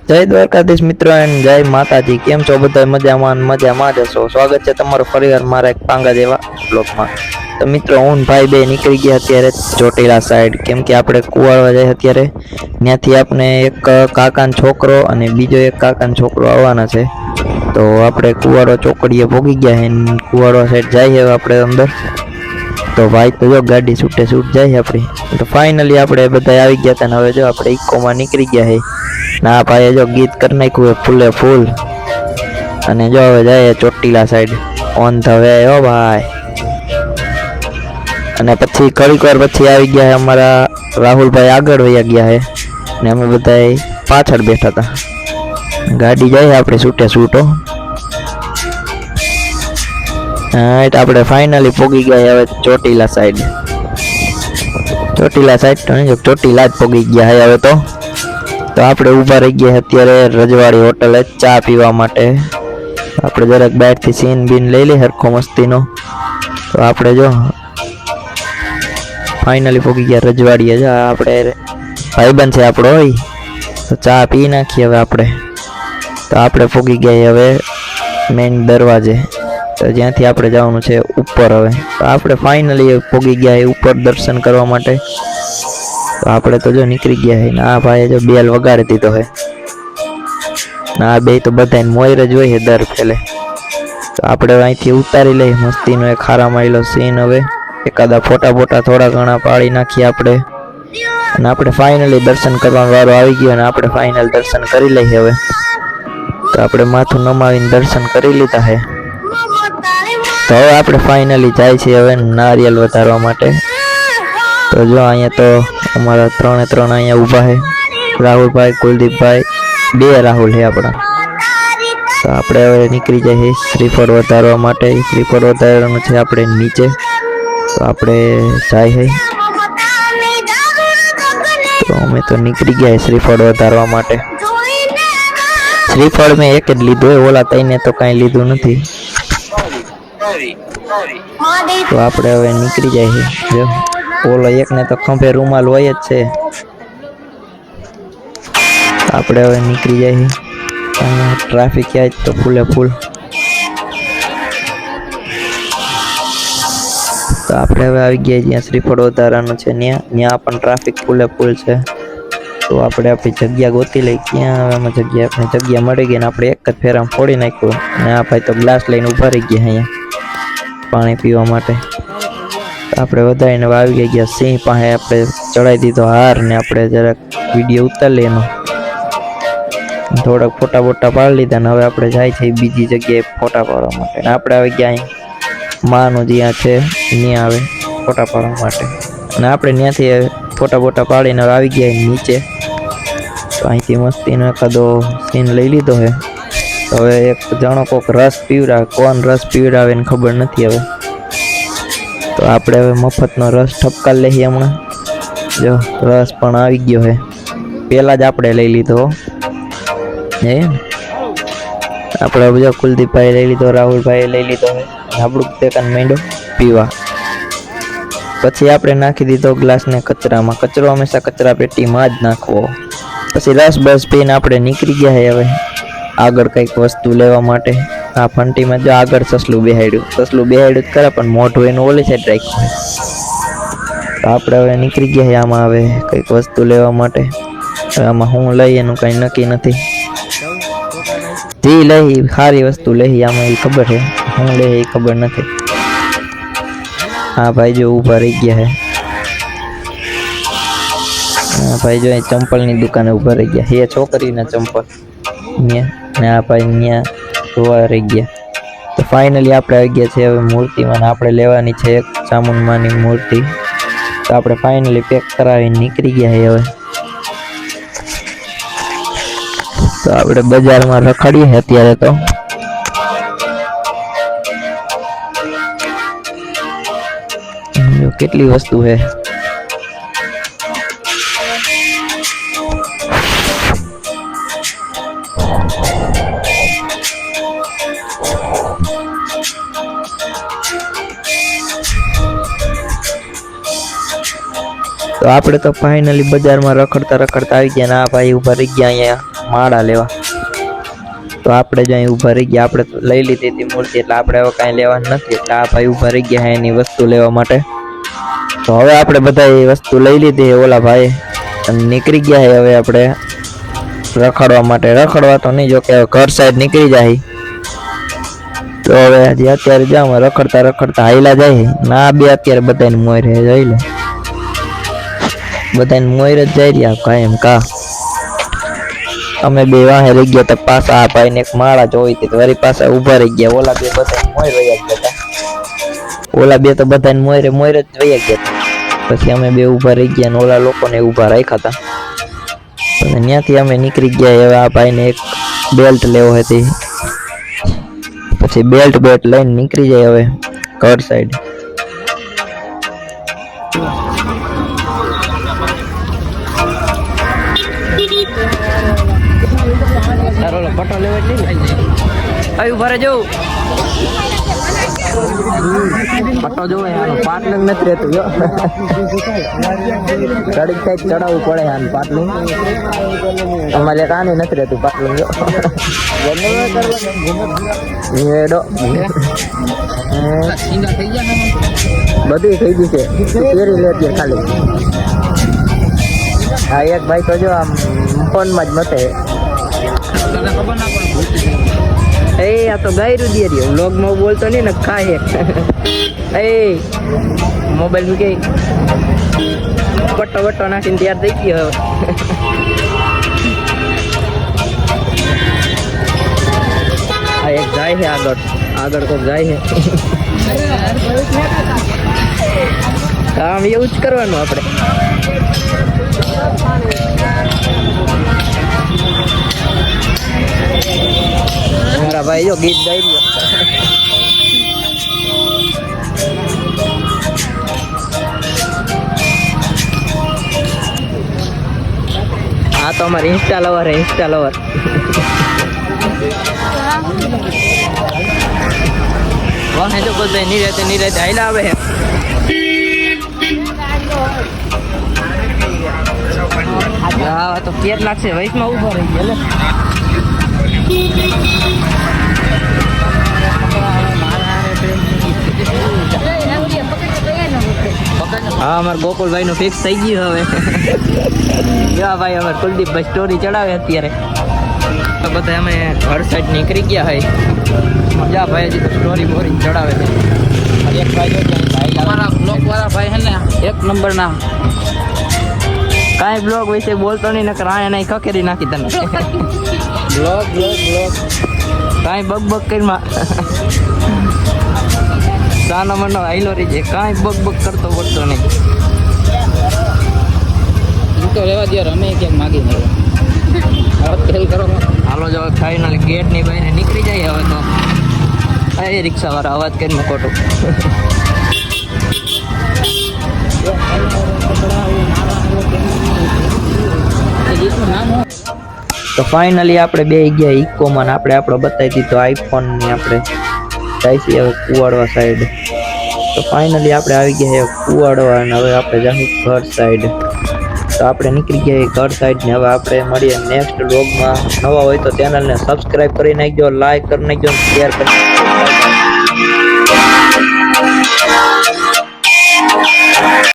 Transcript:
જય દ્વારકાધીશ મિત્રો એન્ડ જય માતાજી। કેમ છો બધા? મજામાં જશો। સ્વાગત છે તમારું ફરીવાર મારા એક પાંગા જેવા બ્લોગમાં। તો મિત્રો હું ભાઈ બે નીકળી ગયા અત્યારે ચોટીલા સાઈડ, કેમ કે આપણે કુવાડવા જાય અત્યારે ત્યાંથી આપણે એક કાકાનો છોકરો અને બીજો એક કાકાનો છોકરો આવવાના છે। તો આપણે કુવાડો ચોકડીએ પહોંચી ગયા છે, કુવાડવા સાઈડ જઈએ હવે આપણે અંદર। તો ભાઈ તો જો ગાડી છૂટે છૂટ જાય આપણી। તો ફાઇનલી આપણે બધા આવી ગયા હતા ને હવે જો આપણે ઇકોમાં નીકળી ગયા છે। ના ભાઈ જો ગીત કરી નાખ્યું ફૂલે ફૂલ, અને જો હવે જાય Chotila side on the way હો ભાઈ। અને પછી ઘડીક વાર પછી આવી ગયા છે અમારા રાહુલભાઈ, આગળ વયા ગયા છે ને અમે બધા પાછળ બેઠા હતા। ગાડી જાય આપણે છૂટે છૂટો। આપણે ફાઇનલી પહોંચી ગયા હવે ચોટીલા સાઈડ તો ચોટીલા જ પહોંચી ગયા છે હવે। તો આપણે ઊભા રહી ગયા અત્યારે રજવાડી હોટલે ચા પીવા માટે। આપણે જરાક બહારથી સીન બીન લઈ લઈ હરખો મસ્તીનો। તો આપણે જો ફાઇનલી પહોંચી ગયા રજવાડીએ। જો આપણે ભાઈબંધ છે આપણો હોય તો ચા પી નાખીએ હવે આપણે। તો આપણે પહોંચી ગયા હવે મેઇન દરવાજે, તો જ્યાંથી આપણે જવાનું છે ઉપર હવે। તો આપણે ફાઇનલી પહોંચી ગયા ઉપર દર્શન કરવા માટે। તો આપણે તો જો નીકળી ગયા છે ને આ ભાઈ જો બેલ વગાડી દીધો છે ને આ બે તો બધાને મોર જ હોય છે દર ફેલે। તો આપણે અહીંથી ઉતારી લઈ મસ્તીનો એક ખારા મારેલો સીન। હવે એકાદા ફોટા બોટા થોડા ઘણા પાડી નાખીએ આપણે, અને આપણે ફાઇનલી દર્શન કરવાનો વારો આવી ગયો અને આપણે ફાઇનલ દર્શન કરી લઈએ હવે। તો આપણે માથું નમાવીને દર્શન કરી લીધા છે। તો હવે આપણે ફાઇનલી જાય છે હવે નારિયેલ વધારવા માટે। તો જો અહીંયા તો અમારા ત્રણ અહીંયા ઊભા છે, રાહુલભાઈ, કુલદીપભાઈ, બે રાહુલ છે આપણા। તો આપણે હવે નીકળી જાય શ્રીફળ વધારવા માટે। શ્રીફળ વધારવાનું છે આપણે નીચે, તો આપણે જાય છે। તો અમે તો નીકળી ગયા શ્રીફળ વધારવા માટે। શ્રીફળ મેં એક જ લીધું હોય, ઓલા તઈને તો કાંઈ લીધું નથી। તો આપણે હવે નીકળી જાય છે। જો ઓલો એકને તો ખંભે રૂમાલ હોય જ છે। આપણે હવે નીકળી જાય છે, ટ્રાફિક ક્યાંય તો ફૂલે ફૂલ। તો આપણે હવે આવી ગયા જ્યાં શ્રીફળ વધારાનું છે ત્યાં પણ ટ્રાફિક ફૂલે ફૂલ છે। તો આપણે આપણી જગ્યા ગોતી લઈ, ક્યાં હવે અમે આપણી જગ્યા મળી ગઈ ને આપણે એક જ ફેરામાં ફોડી નાખ્યું। ને આ ભાઈ તો ગ્લાસ લઈને ઊભા રહી ગયા અહીંયા પાણી પીવા માટે। આપણે વધારીને આવી ગયા સિંહ પાસે, આપણે ચડાવી દીધો હાર ને આપણે જરાક વિડીયો ઉતારી લઈએ એનો, થોડાક ફોટા બોટા પાડી લીધા ને હવે આપણે જાય છે બીજી જગ્યાએ ફોટા પાડવા માટે। આપણે આવી ગયા અહીં માનું જ્યાં છે ત્યાં આવે ફોટા પાડવા માટે, અને આપણે ત્યાંથી ફોટા બોટા પાડીને હવે આવી ગયા નીચે। તો અહીંથી મસ્તીનો એકાદો સીન લઈ લીધો છે। હવે એક જણો કોક રસ પીવડાવે, કોણ રસ પીવડાવે ને ખબર નથી હવે। તો આપણે હવે મફતનો રસ ઠપકા લઈએ હમણાં। જો રસ પણ આવી ગયો છે, પહેલાં જ આપણે લઈ લીધો હે। આપણે જો કુલદીપભાઈ લઈ લીધો, રાહુલભાઈ લઈ લીધો છે, આપણું તેકાન માંડો પીવા। પછી આપણે નાખી દીધો ગ્લાસને કચરામાં। કચરો હંમેશા કચરા પેટીમાં જ નાખવો। પછી રસ બસ પીને આપણે નીકળી ગયા છે હવે આગળ કંઈક વસ્તુ લેવા માટે। આ ફંટીમાં જો આગળ સસલું બેહાડ્યું જ કરે, પણ મોઢું એનું ઓલી સાઈડ રાખ્યું છે। તો આપણે હવે નીકળી ગયા છે આમાં હવે કંઈક વસ્તુ લેવા માટે। હવે આમાં હું લઈ એનું કંઈ નક્કી નથી, જે લઈ સારી વસ્તુ લઈ આમાં એ ખબર છે, હું લે એ ખબર નથી। હા ભાઈ જો ઊભા રહી ગયા છે, હા ભાઈ જો અહીં ચંપલની દુકાને ઊભા રહી ગયા છે, છોકરીના ચંપલ ને આ ભાઈ ત્યાં જોવા રહી ગયા। તો ફાઇનલી આપણે આવી ગયા છે હવે મૂર્તિમાં, આપણે લેવાની છે એક ચામુંડમાની મૂર્તિ। તો આપણે ફાઇનલી પેક કરાવીને નીકળી ગયા છે હવે। તો આપણે બજારમાં રખડીએ અત્યારે તો કેટલી વસ્તુ છે। તો આપણે તો ફાઇનલી બજારમાં રખડતા આવી ગયા ને આ ભાઈ ઊભા રહી ગયા અહીંયા માળા લેવા. તો આપણે જો અહીં ઊભા રહી ગયા, આપણે તો લઈ લીધી હતી મૂર્તિ, એટલે આપણે હવે કાંઈ લેવાનું નથી. એટલે આ ભાઈ ઊભા રહી ગયા એની વસ્તુ લેવા માટે. તો હવે આપણે બધા એ વસ્તુ લઈ લીધી ઓલા ભાઈ, અને નીકળી ગયા છે હવે આપણે રખડવા માટે. રખડવા તો નહીં, જો કે ઘર સાઈડ નીકળી જાય. તો હવે હજી અત્યારે જાઉં રખડતા રખડતા હાઈલા જાય ના બે અત્યારે બધાને મોર જઈ લે, બધાને મોર જ જઈ રહ્યા કાયમ કા. અમે બે વાહે રહી ગયા તો પાછા આ ભાઈને એક માળા જોઈ હતી, વળી પાછા ઊભા રહી ગયા. ઓલા બે બધાને મોર વયા ગયા હતા, ઓલા બે તો બધાને મોર જ વયા ગયા હતા. પછી અમે બે ઊભા રહી ગયા ને ઓલા લોકોને ઊભા રાખ્યા હતા. અને ત્યાંથી અમે નીકળી ગયા. હવે આ ભાઈને એક બેલ્ટ લેવો હતી, પછી બેલ્ટ લઈને નીકળી જાય હવે ઘર સાઈડ. પટો લેવો આવ્યું ભરે જવું પટ્ટો જોવે પાટલું નથી રહેતું, કડીક સાઈડ ચડાવવું પડે આને પાટલું. અમારે કાની નથી રહેતું પાટલું. બધી થઈ ગઈ છે, કેરી લેતી ખાલી. હા એક ભાઈ તો જો આમ ફોનમાં જ મતે. એ આ તો ગાયરું દે રહ્યો વ્લોગમાં બોલતો નહીં ને ખાય. એ મોબાઈલ મૂકે પટ્ટો વટ્ટો નાખીને તૈયાર થઈ ગયો. હવે આ એક જાય છે આગળ કોક જાય છે. કામ એવું જ કરવાનું આપણે. મારા ભાઈ જો ગીત ગાઈ રહ્યો. આ તો અમારે ઇન્સ્ટા લવર હે, ઇન્સ્ટા લવર. વાહ જો કોઈ નહીં રહેતે આઈલા આવે હે. હા તો કેટ લાગશે વૈશમાં ઉભા રહી ગયા. હા અમારે ગોકુલભાઈ નું ફિક્સ થઈ ગયું હવે. યા ભાઈ અમારે કુલદીપભાઈ સ્ટોરી ચડાવે અત્યારે. તો બધા અમે ઘર સાઈડ નીકળી ગયા હોય. જા ભાઈ હજી તો સ્ટોરી બોરી ચડાવે છે. એક ભાઈ અમારા બ્લોગ વાળા ભાઈ હે ને એક નંબર ના. કાંઈ બ્લોગ વિશે બોલતો નહીં, નકર આ નહીં ખકેરી નાખી તને. બ્લોગ કાંઈ બગ કરીમાં સાનો મનો આઈલો રહી જાય. કાંઈ બગ કરતો પડતો નહીં. તો રહેવા દો, રમે ક્યાંક માગી ખેલ કરો. હાલો જો ફાઇનલ ગેટની બહાર નીકળી જાય. હવે તો એ રિક્ષાવાળા અવાજ કરીને ખોટું. તો ફાઇનલી આપણે બે ગયા ઇકોમાં. આપણે આપણો બતાવી દીધો આઈફોનની. આપણે જાય છે હવે કુવાડવા સાઈડ. તો ફાઇનલી આપણે આવી ગયા કુવાડવા અને હવે આપણે જાશું ઘર સાઈડ. તો આપણે નીકળી ગયા ઘર સાઈડ ને. હવે આપણે મળીએ નેક્સ્ટ વ્લોગમાં. નવા હોય તો ચેનલને સબસ્ક્રાઈબ કરી નાખજો, લાઈક કરી નાખજો, શેર કરી